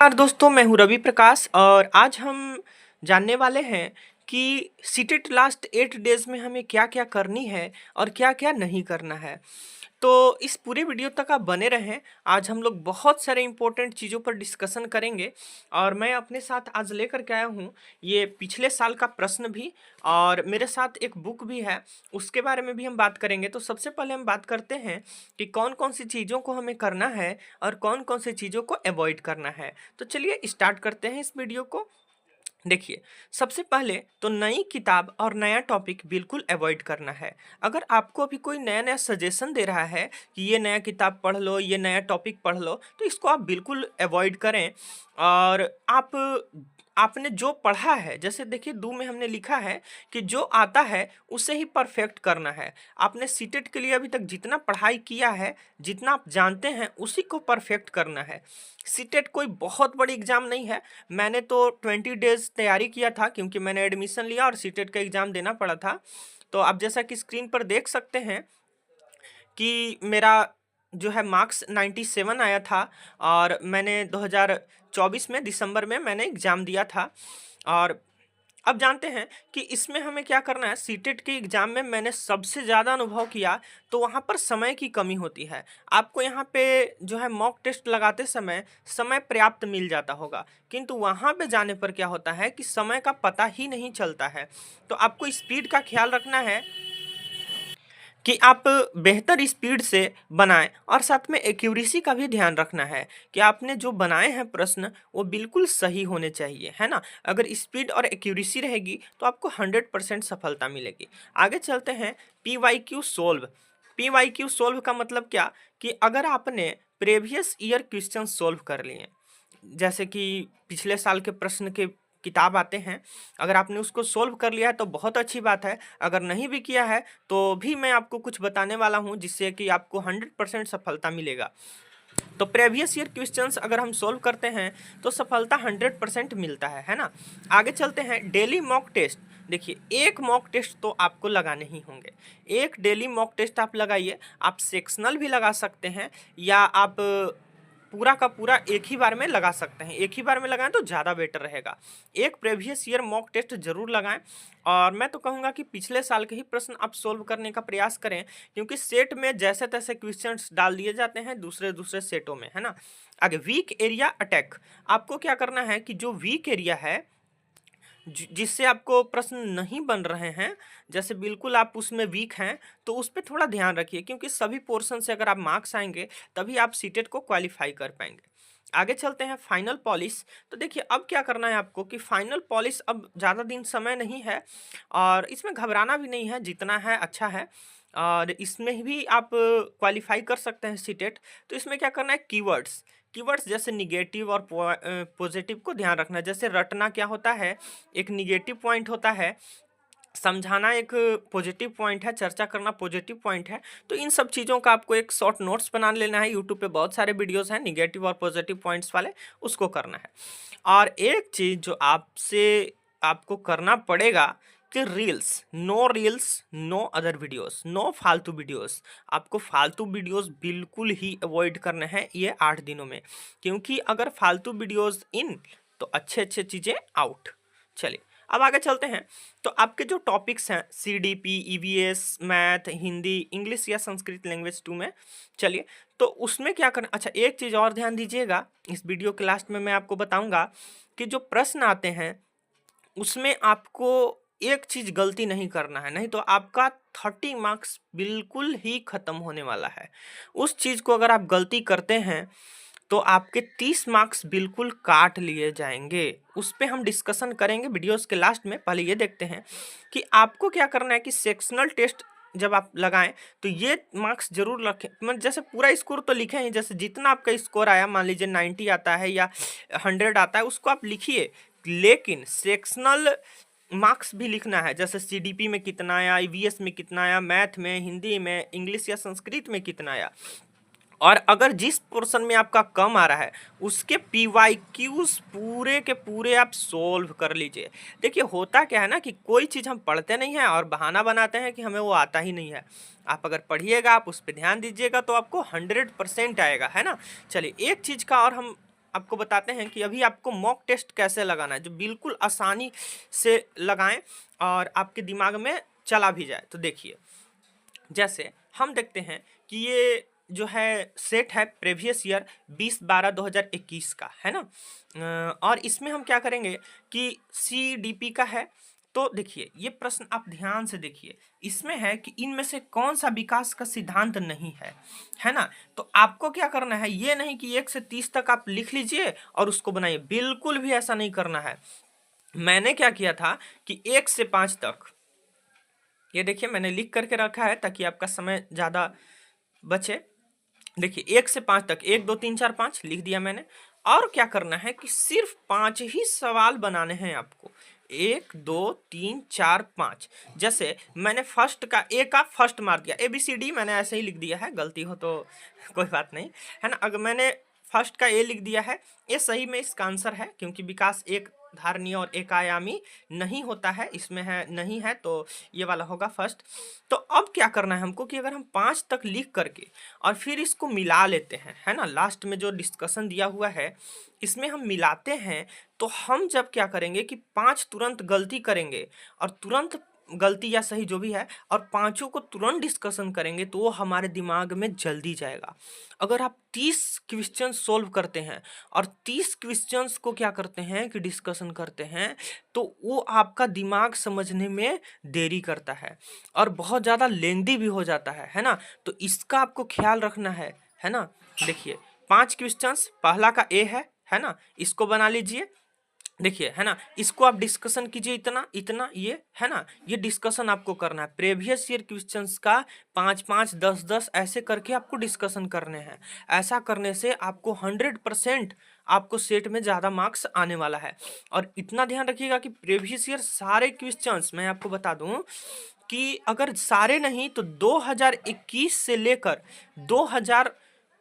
नमस्कार दोस्तों, मैं हूँ रवि प्रकाश और आज हम जानने वाले हैं कि सीटेट लास्ट 8 डेज़ में हमें क्या-क्या करनी है और क्या-क्या नहीं करना है। तो इस पूरे वीडियो तक आप बने रहें। आज हम लोग बहुत सारे इम्पोर्टेंट चीज़ों पर डिस्कशन करेंगे और मैं अपने साथ आज लेकर के आया हूँ ये पिछले साल का प्रश्न भी और मेरे साथ एक बुक भी है, उसके बारे में भी हम बात करेंगे। तो सबसे पहले हम बात करते हैं कि कौन-कौन सी चीज़ों को हमें करना है और कौन-कौन सी चीज़ों को अवॉइड करना है। तो चलिए स्टार्ट करते हैं इस वीडियो को। देखिए, सबसे पहले तो नई किताब और नया टॉपिक बिल्कुल अवॉइड करना है। अगर आपको अभी कोई नया-नया सजेशन दे रहा है कि ये नया किताब पढ़ लो, ये नया टॉपिक पढ़ लो, तो इसको आप बिल्कुल अवॉइड करें और आपने जो पढ़ा है, जैसे देखिए 2 में हमने लिखा है कि जो आता है उसे ही परफेक्ट करना है। आपने सीटेट के लिए अभी तक जितना पढ़ाई किया है, जितना आप जानते हैं, उसी को परफेक्ट करना है। सीटेट कोई बहुत बड़ी एग्ज़ाम नहीं है। मैंने तो 20 डेज़ तैयारी किया था क्योंकि मैंने एडमिशन लिया और सीटेट का एग्ज़ाम देना पड़ा था। तो आप जैसा कि स्क्रीन पर देख सकते हैं कि मेरा जो है मार्क्स 97 आया था और मैंने 2024 में दिसंबर में मैंने एग्ज़ाम दिया था। और अब जानते हैं कि इसमें हमें क्या करना है। सीटेट के एग्ज़ाम में मैंने सबसे ज़्यादा अनुभव किया तो वहाँ पर समय की कमी होती है। आपको यहाँ पे जो है मॉक टेस्ट लगाते समय समय पर्याप्त मिल जाता होगा, किंतु वहाँ पे जाने पर क्या होता है कि समय का पता ही नहीं चलता है। तो आपको स्पीड का ख्याल रखना है कि आप बेहतर स्पीड से बनाएं और साथ में एक्यूरेसी का भी ध्यान रखना है कि आपने जो बनाए हैं प्रश्न वो बिल्कुल सही होने चाहिए, है ना। अगर स्पीड और एक्यूरेसी रहेगी तो आपको 100% सफलता मिलेगी। आगे चलते हैं PYQ सोल्व। PYQ सोल्व का मतलब क्या कि अगर आपने प्रेवियस ईयर क्वेश्चन सोल्व कर लिए, जैसे कि पिछले साल के प्रश्न के किताब आते हैं, अगर आपने उसको सोल्व कर लिया है तो बहुत अच्छी बात है। अगर नहीं भी किया है तो भी मैं आपको कुछ बताने वाला हूं जिससे कि आपको 100% सफलता मिलेगा। तो प्रीवियस ईयर क्वेश्चंस अगर हम सोल्व करते हैं तो सफलता 100% मिलता है ना। आगे चलते हैं डेली मॉक टेस्ट। देखिए, एक मॉक टेस्ट तो आपको लगाने ही होंगे। एक डेली मॉक टेस्ट आप लगाइए। आप सेक्शनल भी लगा सकते हैं या आप पूरा का पूरा एक ही बार में लगा सकते हैं। एक ही बार में लगाएं तो ज़्यादा बेटर रहेगा। एक प्रीवियस ईयर मॉक टेस्ट जरूर लगाएं और मैं तो कहूँगा कि पिछले साल के ही प्रश्न आप सोल्व करने का प्रयास करें, क्योंकि सेट में जैसे तैसे क्वेश्चंस डाल दिए जाते हैं दूसरे दूसरे सेटों में, है ना। आगे वीक एरिया अटैक। आपको क्या करना है कि जो वीक एरिया है जिससे आपको प्रश्न नहीं बन रहे हैं, जैसे बिल्कुल आप उसमें वीक हैं, तो उस पे थोड़ा ध्यान रखिए, क्योंकि सभी पोर्शन से अगर आप मार्क्स आएंगे तभी आप सीटेट को क्वालिफाई कर पाएंगे। आगे चलते हैं फाइनल पॉलिश। तो देखिए, अब क्या करना है आपको कि फाइनल पॉलिश अब ज़्यादा दिन समय नहीं है और इसमें घबराना भी नहीं है, जितना है अच्छा है और इसमें भी आप क्वालिफाई कर सकते हैं सीटेट। तो इसमें क्या करना है, कीवर्ड्स कीवर्ड्स जैसे निगेटिव और पॉजिटिव को ध्यान रखना है। जैसे रटना क्या होता है, एक निगेटिव पॉइंट होता है, समझाना एक पॉजिटिव पॉइंट है, चर्चा करना पॉजिटिव पॉइंट है। तो इन सब चीज़ों का आपको एक शॉर्ट नोट्स बना लेना है। यूट्यूब पे बहुत सारे वीडियोस हैं निगेटिव और पॉजिटिव पॉइंट्स वाले, उसको करना है। और एक चीज़ जो आपको करना पड़ेगा कि reels no other videos, no फालतू वीडियोस। आपको फालतू वीडियोस बिल्कुल ही अवॉइड करने हैं ये 8 दिनों में, क्योंकि अगर फालतू वीडियोस इन तो अच्छे अच्छे चीज़ें आउट। चलिए अब आगे चलते हैं। तो आपके जो टॉपिक्स हैं CDP, EVS, math, Hindi, English या संस्कृत लैंग्वेज 2 में, चलिए तो उसमें क्या करना। अच्छा, एक चीज़ और ध्यान दीजिएगा, इस वीडियो के लास्ट में मैं आपको बताऊंगा कि जो प्रश्न आते हैं उसमें आपको एक चीज़ गलती नहीं करना है, नहीं तो आपका 30 मार्क्स बिल्कुल ही ख़त्म होने वाला है। उस चीज़ को अगर आप गलती करते हैं तो आपके 30 मार्क्स बिल्कुल काट लिए जाएंगे। उस पे हम डिस्कशन करेंगे वीडियोस के लास्ट में। पहले ये देखते हैं कि आपको क्या करना है कि सेक्शनल टेस्ट जब आप लगाएं तो ये मार्क्स जरूर रखें। मतलब जैसे पूरा स्कोर तो लिखें ही, जैसे जितना आपका स्कोर आया, मान लीजिए 90 आता है या 100 आता है, उसको आप लिखिए, लेकिन सेक्शनल मार्क्स भी लिखना है। जैसे CDP में कितना आया, EVS में कितना आया, मैथ में, हिंदी में, इंग्लिश या संस्कृत में कितना आया, और अगर जिस पोर्शन में आपका कम आ रहा है उसके PYQs पूरे के पूरे आप सोल्व कर लीजिए। देखिए, होता क्या है ना कि कोई चीज़ हम पढ़ते नहीं हैं और बहाना बनाते हैं कि हमें वो आता ही नहीं है। आप अगर पढ़िएगा, आप उस पर ध्यान दीजिएगा तो आपको 100% आएगा, है ना। चलिए, एक चीज़ का और हम आपको बताते हैं कि अभी आपको मॉक टेस्ट कैसे लगाना है, जो बिल्कुल आसानी से लगाएं और आपके दिमाग में चला भी जाए। तो देखिए, जैसे हम देखते हैं कि ये जो है सेट है प्रीवियस ईयर 20/12/2021 का, है ना। और इसमें हम क्या करेंगे कि सीडीपी का है। तो देखिए, ये प्रश्न आप ध्यान से देखिए, इसमें है कि इनमें से कौन सा विकास का सिद्धांत नहीं है ना। तो आपको क्या करना है, ये नहीं कि 1 से 30 तक आप लिख लीजिए और उसको बनाइए, बिल्कुल भी ऐसा नहीं करना है। मैंने क्या किया था कि 1 से 5 तक, ये देखिए मैंने लिख करके रखा है ताकि आपका समय ज़्यादा बचे। देखिए 1 से 5 तक 1 2 3 4 5 लिख दिया मैंने। और क्या करना है कि सिर्फ 5 ही सवाल बनाने हैं आपको, 1 2 3 4 5। जैसे मैंने फर्स्ट का ए का फर्स्ट मार दिया, ABCD मैंने ऐसे ही लिख दिया है, गलती हो तो कोई बात नहीं, है ना। अगर मैंने फर्स्ट का ए लिख दिया है, ये सही में इसका आंसर है, क्योंकि विकास एक धारणीय और एक आयामी नहीं होता है, इसमें है नहीं है, तो ये वाला होगा फर्स्ट। तो अब क्या करना है हमको कि अगर हम 5 तक लिख करके और फिर इसको मिला लेते हैं, है ना, लास्ट में जो डिस्कशन दिया हुआ है इसमें हम मिलाते हैं, तो हम जब क्या करेंगे कि 5 तुरंत गलती करेंगे और तुरंत गलती या सही जो भी है, और पांचों को तुरंत डिस्कशन करेंगे, तो वो हमारे दिमाग में जल्दी जाएगा। अगर आप 30 क्वेश्चन सोल्व करते हैं और 30 क्वेश्चंस को क्या करते हैं कि डिस्कशन करते हैं, तो वो आपका दिमाग समझने में देरी करता है और बहुत ज़्यादा लेंदी भी हो जाता है ना। तो इसका आपको ख्याल रखना है ना। देखिए 5 क्वेश्चंस, पहला का ए है ना, इसको बना लीजिए। देखिए, है ना, इसको आप डिस्कशन कीजिए, इतना इतना, ये है ना, ये डिस्कशन आपको करना है। प्रीवियस ईयर क्वेश्चंस का 5-5 10-10 ऐसे करके आपको डिस्कशन करने हैं। ऐसा करने से आपको 100% आपको सेट में ज़्यादा मार्क्स आने वाला है। और इतना ध्यान रखिएगा कि प्रीवियस ईयर सारे क्वेश्चंस मैं आपको बता दूं कि अगर सारे नहीं तो 2021 से लेकर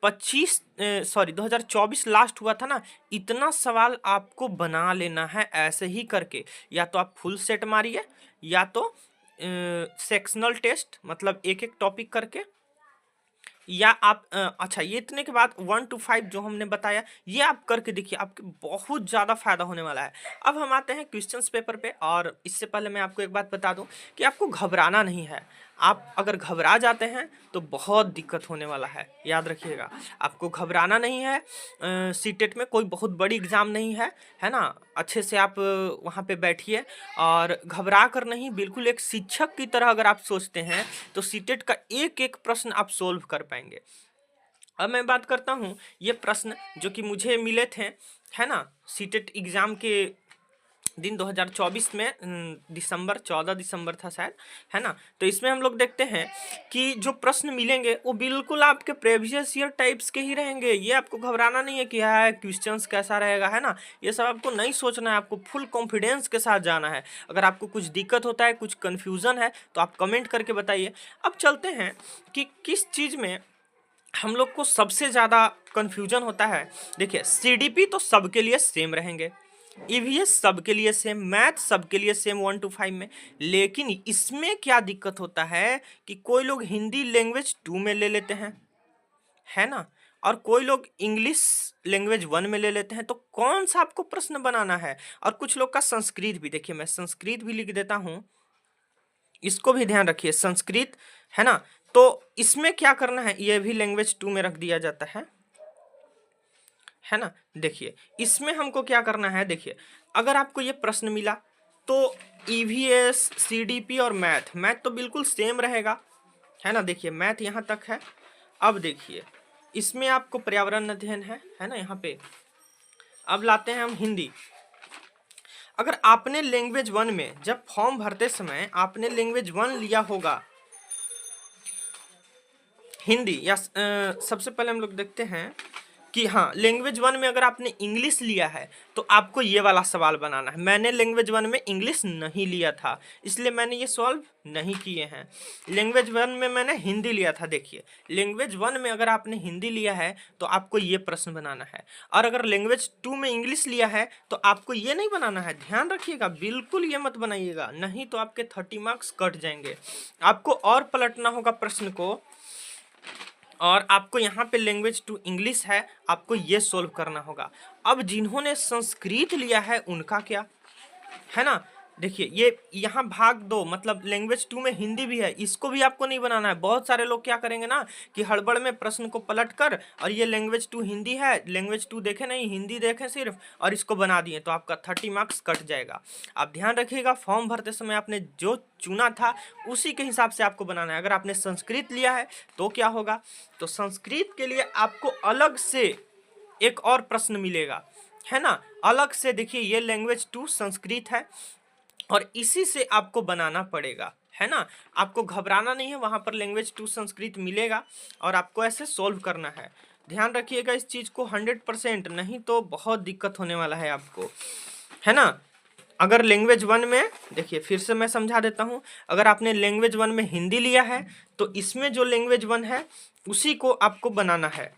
2024 लास्ट हुआ था ना, इतना सवाल आपको बना लेना है ऐसे ही करके। या तो आप फुल सेट मारिए, या तो सेक्शनल टेस्ट, मतलब एक एक टॉपिक करके, या आप अच्छा, ये इतने के बाद 1 to 5 जो हमने बताया, ये आप करके देखिए, आपके बहुत ज़्यादा फायदा होने वाला है। अब हम आते हैं क्वेश्चंस पेपर पे, और इससे पहले मैं आपको एक बात बता दूं कि आपको घबराना नहीं है। आप अगर घबरा जाते हैं तो बहुत दिक्कत होने वाला है, याद रखिएगा। आपको घबराना नहीं है, सीटेट में कोई बहुत बड़ी एग्ज़ाम नहीं है ना। अच्छे से आप वहाँ पे बैठिए और घबरा कर नहीं, बिल्कुल एक शिक्षक की तरह अगर आप सोचते हैं तो सीटेट का एक एक प्रश्न आप सोल्व कर पाएंगे। अब मैं बात करता हूँ ये प्रश्न जो कि मुझे मिले थे, है ना, सीटेट एग्ज़ाम के दिन 2024 में, दिसंबर 14 दिसंबर था शायद, है ना। तो इसमें हम लोग देखते हैं कि जो प्रश्न मिलेंगे वो बिल्कुल आपके प्रीवियस ईयर टाइप्स के ही रहेंगे। ये आपको घबराना नहीं है कि है क्वेश्चंस कैसा रहेगा, है ना, ये सब आपको नहीं सोचना है, आपको फुल कॉन्फिडेंस के साथ जाना है। अगर आपको कुछ दिक्कत होता है, कुछ कन्फ्यूज़न है, तो आप कमेंट करके बताइए। अब चलते हैं कि किस चीज़ में हम लोग को सबसे ज़्यादा कन्फ्यूजन होता है। देखिए, सीडीपी तो सबके लिए सेम रहेंगे, ईवीएस सबके लिए सेम, मैथ सबके लिए सेम 1 to 5 में। लेकिन इसमें क्या दिक्कत होता है कि कोई लोग हिंदी लैंग्वेज 2 में ले लेते हैं, है ना, और कोई लोग इंग्लिश लैंग्वेज 1 में ले लेते हैं। तो कौन सा आपको प्रश्न बनाना है। और कुछ लोग का संस्कृत भी, देखिए मैं संस्कृत भी लिख देता हूँ, इसको भी ध्यान रखिए, संस्कृत, है ना। तो इसमें क्या करना है, ये भी लैंग्वेज 2 में रख दिया जाता है ना। देखिए इसमें हमको क्या करना है, देखिए अगर आपको ये प्रश्न मिला तो ईवीएस, सीडीपी और मैथ तो बिल्कुल सेम रहेगा, है ना। देखिए मैथ यहाँ तक है। अब देखिए इसमें आपको पर्यावरण अध्ययन है ना यहाँ पे। अब लाते हैं हम हिंदी। अगर आपने लैंग्वेज 1 में जब फॉर्म भरते समय आपने लैंग्वेज 1 लिया होगा हिंदी, या सबसे पहले हम लोग देखते हैं कि हाँ, लैंग्वेज 1 में अगर आपने इंग्लिश लिया है तो आपको ये वाला सवाल बनाना है। मैंने लैंग्वेज 1 में इंग्लिश नहीं लिया था, इसलिए मैंने ये सॉल्व नहीं किए हैं। लैंग्वेज 1 में मैंने हिंदी लिया था। देखिए लैंग्वेज 1 में अगर आपने हिंदी लिया है तो आपको ये प्रश्न बनाना है, और अगर लैंग्वेज 2 में इंग्लिश लिया है तो आपको ये नहीं बनाना है। ध्यान रखिएगा, बिल्कुल ये मत बनाइएगा, नहीं तो आपके 30 मार्क्स कट जाएंगे। आपको और पलटना होगा प्रश्न को, और आपको यहाँ पे लैंग्वेज टू इंग्लिश है, आपको ये सोल्व करना होगा। अब जिन्होंने संस्कृत लिया है उनका क्या, है ना। देखिए ये यहाँ भाग 2 मतलब लैंग्वेज 2 में हिंदी भी है, इसको भी आपको नहीं बनाना है। बहुत सारे लोग क्या करेंगे ना कि हड़बड़ में प्रश्न को पलट कर और ये लैंग्वेज 2 हिंदी है, लैंग्वेज 2 देखे नहीं, हिंदी देखे सिर्फ, और इसको बना दिए, तो आपका 30 मार्क्स कट जाएगा। आप ध्यान रखिएगा, फॉर्म भरते समय आपने जो चुना था उसी के हिसाब से आपको बनाना है। अगर आपने संस्कृत लिया है तो क्या होगा, तो संस्कृत के लिए आपको अलग से एक और प्रश्न मिलेगा, है ना, अलग से। देखिए ये लैंग्वेज 2 संस्कृत है और इसी से आपको बनाना पड़ेगा, है ना। आपको घबराना नहीं है, वहां पर लैंग्वेज 2 संस्कृत मिलेगा और आपको ऐसे सोल्व करना है। ध्यान रखिएगा इस चीज को 100%, नहीं तो बहुत दिक्कत होने वाला है आपको, है ना। अगर लैंग्वेज 1 में, देखिए फिर से मैं समझा देता हूं, अगर आपने लैंग्वेज 1 में हिंदी लिया है तो इसमें जो लैंग्वेज 1 है उसी को आपको बनाना है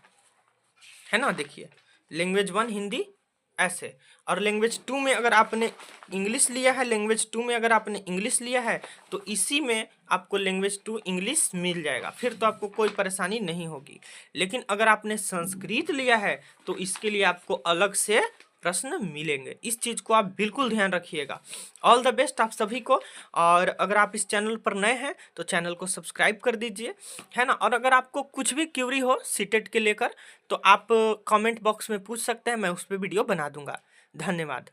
ना। देखिए लैंग्वेज 1 हिंदी ऐसे, और लैंग्वेज 2 में अगर आपने इंग्लिश लिया है, लैंग्वेज 2 में अगर आपने इंग्लिश लिया है तो इसी में आपको लैंग्वेज 2 इंग्लिश मिल जाएगा, फिर तो आपको कोई परेशानी नहीं होगी। लेकिन अगर आपने संस्कृत लिया है तो इसके लिए आपको अलग से प्रश्न मिलेंगे, इस चीज को आप बिल्कुल ध्यान रखिएगा। ऑल द बेस्ट आप सभी को। और अगर आप इस चैनल पर नए हैं तो चैनल को सब्सक्राइब कर दीजिए, है ना। और अगर आपको कुछ भी क्यूरी हो सीटेट के लेकर तो आप कमेंट बॉक्स में पूछ सकते हैं, मैं उस पर वीडियो बना दूंगा। धन्यवाद।